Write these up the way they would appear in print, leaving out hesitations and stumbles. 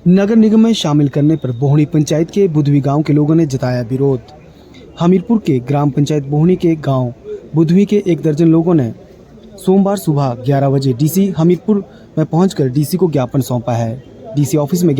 नगर निगम में शामिल करने पर बोहनी पंचायत के बुधवी गांव के लोगों ने जताया विरोध। हमीरपुर के ग्राम पंचायत बोहनी के गांव बुधवी के 1 दर्जन लोगों ने सोमवार सुबह 11 बजे डीसी हमीरपुर में पहुंचकर डीसी को ज्ञापन सौंपा है। डीसी ऑफिस में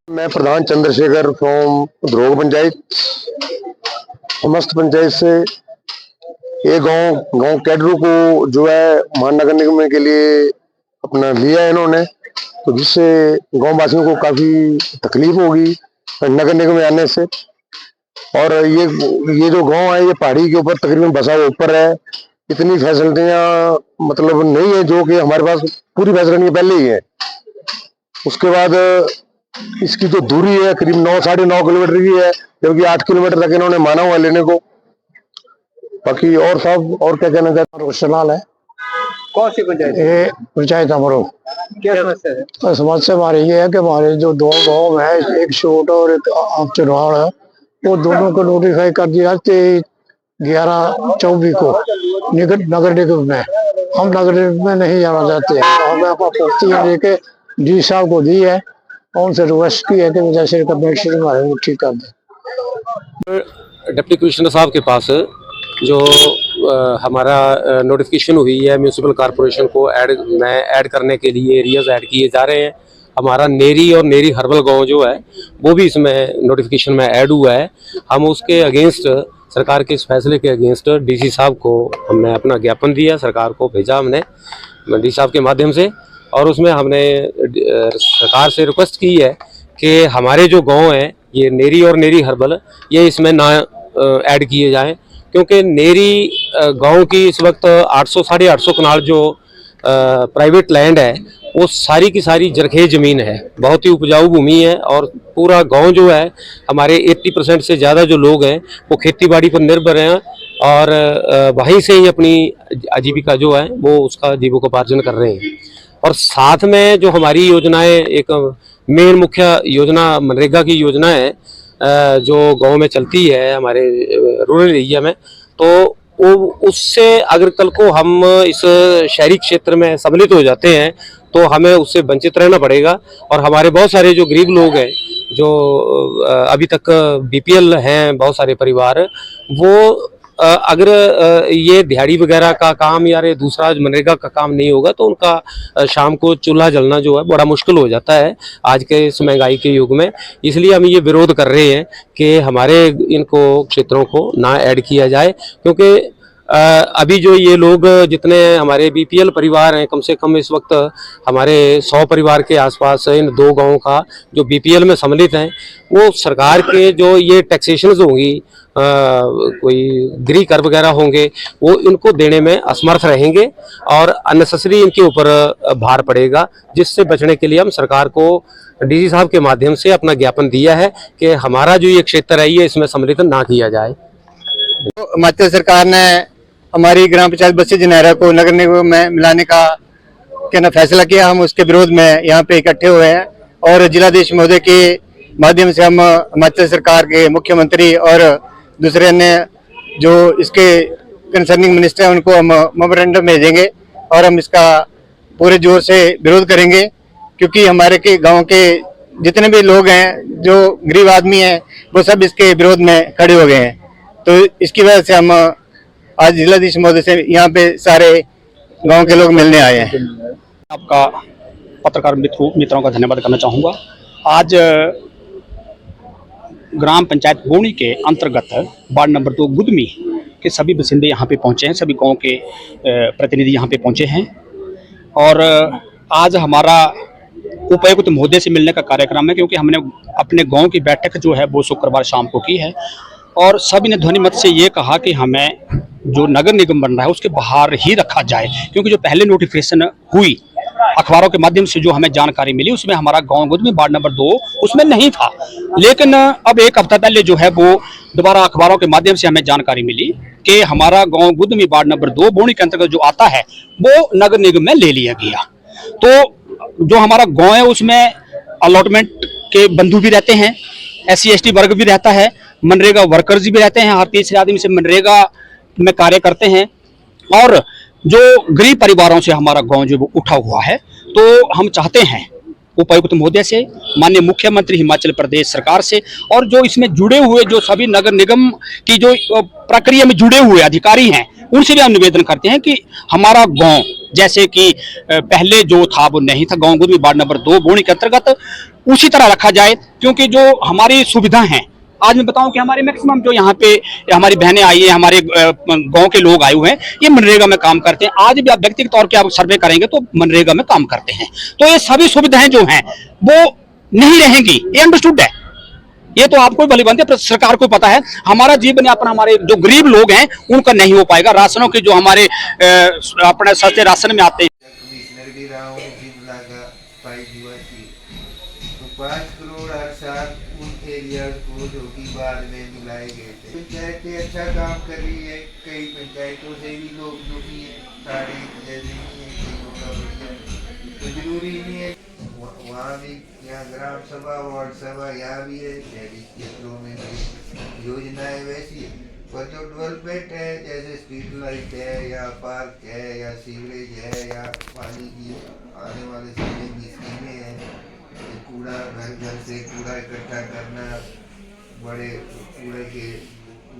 मैं प्रधान चंद्रशेखर फ्रॉम ध्रोग पंचायत समस्त पंचायत से ये गांव कैडरू को जो है महानगर निगम के लिए अपना लिया है इन्होंने, तो जिससे गांव वासियों को काफी तकलीफ होगी नगर निगम में आने से। और ये जो गांव है ये पहाड़ी के ऊपर तकरीबन बसा हुआ ऊपर है, इतनी फैसिलिटियां मतलब नहीं है जो कि हमारे पास पूरी फैसिलिटी पहले ही है। उसके बाद इसकी जो दूरी है करीब 9-9.5 किलोमीटर की है, जबकि 8 किलोमीटर तक इन्होंने माना हुआ लेने को। बाकी और सब और क्या कहना चाहते हैं? रोशनलाल है। कौन सी पंचायत? ये पंचायत अमरो। क्या समस्या है? तो समस्या हमारी ये है कि हमारे जो 2 गाँव है, एक छोटा और एक चरवाड़ है, वो दोनों को नोटिफाई कर दिया 11/24 को नगर निगम में। हम नगर निगम में नहीं जाना चाहते हैं, तो हमें पूर्ति लेके डी साहब को दी है और उनसे रिक्वेस्ट की है कि जैसे कमेटी हमारे ठीक कर दे। डिप्टी कमिश्नर साहब के पास जो हमारा नोटिफिकेशन हुई है म्यूनिसिपल कॉरपोरेशन को ऐड करने के लिए एरियाज ऐड किए जा रहे हैं। हमारा नेरी और नेरी हर्बल गांव जो है वो भी इसमें नोटिफिकेशन में ऐड हुआ है। हम उसके अगेंस्ट सरकार के इस फैसले के अगेंस्ट डीसी साहब को हमने अपना ज्ञापन दिया, सरकार को भेजा हमने डी साहब के माध्यम से, और उसमें हमने सरकार से रिक्वेस्ट की है कि हमारे जो गाँव हैं ये नेरी और नेरी हर्बल ये इसमें ना ऐड किए जाएँ, क्योंकि नेरी गांव की इस वक्त 800-850 कनाल जो प्राइवेट लैंड है वो सारी की सारी जरखेज ज़मीन है, बहुत ही उपजाऊ भूमि है। और पूरा गांव जो है हमारे 80% से ज़्यादा जो लोग हैं वो खेतीबाड़ी पर निर्भर हैं और वहीं से ही अपनी आजीविका जो है वो उसका जीविकोपार्जन कर रहे हैं। और साथ में जो हमारी योजनाएं, एक मेन मुख्य योजना मनरेगा की योजना है जो गांव में चलती है हमारे रूरल एरिया में, तो उससे अगर कल को हम इस शहरी क्षेत्र में सम्मिलित हो जाते हैं तो हमें उससे वंचित रहना पड़ेगा। और हमारे बहुत सारे जो गरीब लोग हैं जो अभी तक बीपीएल हैं, बहुत सारे परिवार, वो अगर ये दिहाड़ी वगैरह का काम या दूसरा मनरेगा का काम नहीं होगा तो उनका शाम को चूल्हा जलना जो है बड़ा मुश्किल हो जाता है आज के इस महंगाई के युग में। इसलिए हम ये विरोध कर रहे हैं कि हमारे इनको क्षेत्रों को ना ऐड किया जाए, क्योंकि अभी जो ये लोग जितने हमारे बीपीएल परिवार हैं, कम से कम इस वक्त हमारे 100 परिवार के आसपास इन 2 गाँव का जो बीपीएल में सम्मिलित हैं, वो सरकार के जो ये टैक्सेशंस होंगी, कोई गृह कर वगैरह होंगे, वो इनको देने में असमर्थ रहेंगे और अननेसेसरी इनके ऊपर भार पड़ेगा, जिससे बचने के लिए हम सरकार को डीसी साहब के माध्यम से अपना ज्ञापन दिया है कि हमारा जो ये क्षेत्र है ये इसमें सम्मिलित ना किया जाए। तो हिमाचल सरकार ने हमारी ग्राम पंचायत बस्सी जनैरा को नगर निगम में मिलाने का फैसला किया। हम उसके विरोध में यहाँ पे इकट्ठे हुए हैं और जिलाधीश महोदय के माध्यम से हम हिमाचल सरकार के मुख्यमंत्री और दूसरे अन्य जो इसके कंसर्निंग मिनिस्टर हैं उनको हम मेमोरेंडम भेजेंगे और हम इसका पूरे जोर से विरोध करेंगे, क्योंकि हमारे के गांव के जितने भी लोग हैं जो गरीब आदमी हैं वो सब इसके विरोध में खड़े हो गए हैं। तो इसकी वजह से हम आज जिलाधीश महोदय से यहाँ पे सारे गांव के लोग मिलने आए हैं। आपका पत्रकार मित्रों का धन्यवाद करना चाहूँगा। आज ग्राम पंचायत बोहनी के अंतर्गत वार्ड नंबर 2 गुदमी के सभी बासिंदे यहाँ पे पहुँचे हैं, सभी गांव के प्रतिनिधि यहाँ पे पहुँचे हैं और आज हमारा उपायुक्त महोदय से मिलने का कार्यक्रम है, क्योंकि हमने अपने गांव की बैठक जो है वो शुक्रवार शाम को की है और सभी ने ध्वनि मत से ये कहा कि हमें जो नगर निगम बन रहा है उसके बाहर ही रखा जाए, क्योंकि जो पहले नोटिफिकेशन हुई अखबारों के माध्यम से जो हमें जानकारी मिली उसमें हमारा गांव गुदमी वार्ड नंबर 2 उसमें नहीं था। लेकिन अब एक हफ्ता पहले जो है वो दोबारा अखबारों के माध्यम से हमें जानकारी मिली कि हमारा गांव गुदमी वार्ड नंबर 2 बोहनी के अंतर्गत जो आता है वो नगर निगम में ले लिया गया। तो जो हमारा गांव है उसमें अलॉटमेंट के बंधु भी रहते हैं, SC ST वर्ग भी रहता है, मनरेगा वर्कर्स भी रहते हैं, हर तीसरे आदमी से मनरेगा में कार्य करते हैं। और जो गरीब परिवारों से हमारा गांव जो वो उठा हुआ है, तो हम चाहते हैं उपायुक्त महोदय से, माननीय मुख्यमंत्री हिमाचल प्रदेश सरकार से, और जो इसमें जुड़े हुए जो सभी नगर निगम की जो प्रक्रिया में जुड़े हुए अधिकारी हैं उनसे भी हम निवेदन करते हैं कि हमारा गांव जैसे कि पहले जो था वो नहीं था, गांव गुदमी वार्ड नंबर 2 बोहनी के अंतर्गत उसी तरह रखा जाए। क्योंकि जो हमारी सुविधा हैं, आज मैं बताऊं कि हमारे मैक्सिमम जो यहाँ पे हमारी बहनें आई है, हमारे गांव के लोग आए हुए हैं, ये मनरेगा में काम करते हैं। आज भी आप व्यक्तिगत तौर पे आप सर्वे करेंगे तो मनरेगा में काम करते हैं। तो ये सभी सुविधाएं जो हैं वो नहीं रहेंगी, ये अंडरस्टूड है, ये तो आपको भली बनती है, सरकार को पता है। हमारा जीवन यापन हमारे जो गरीब लोग हैं उनका नहीं हो पाएगा। राशनों के जो हमारे अपने सस्ते राशन में आते हैं, कमिश्नर भी रहा हूँ जिला का 5 दिवसीय, तो 5 करोड़ हर साल उन एरिया को जो कि बाद में मिलाए गए थे। पंचायतें अच्छा काम कर रही है, कई पंचायतों से भी लोग दुखी हैं, सारे जैसे नहीं है, कईयों का बढ़िया, तो जरूरी नहीं है वहाँ भी, यहाँ ग्राम सभा वार्ड सभा यहाँ भी है, शहरी क्षेत्रों में भी योजनाएं वैसी है। पर जो डेवलपमेंट है जैसे स्ट्रीट लाइट है या पार्क है या सीवरेज है या पानी की आने वाले समय की स्कीमें हैं, कूड़ा घर घर से कूड़ा इकट्ठा करना, बड़े कूड़े के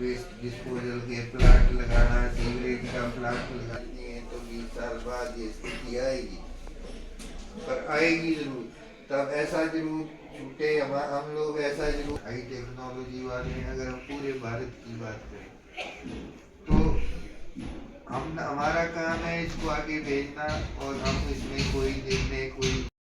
वेस्ट डिस्पोजल के प्लांट लगाना, सीवरेज का प्लांट लगाने हैं, तो 20 साल बाद ये स्थिति आएगी, पर आएगी जरूर। तब ऐसा जरूर छूटे, हम लोग ऐसा जरूर हाई टेक्नोलॉजी वाले हैं। अगर हम पूरे भारत की बात करें तो हमारा काम है इसको आगे भेजना, और हम इसमें कोई देखने कोई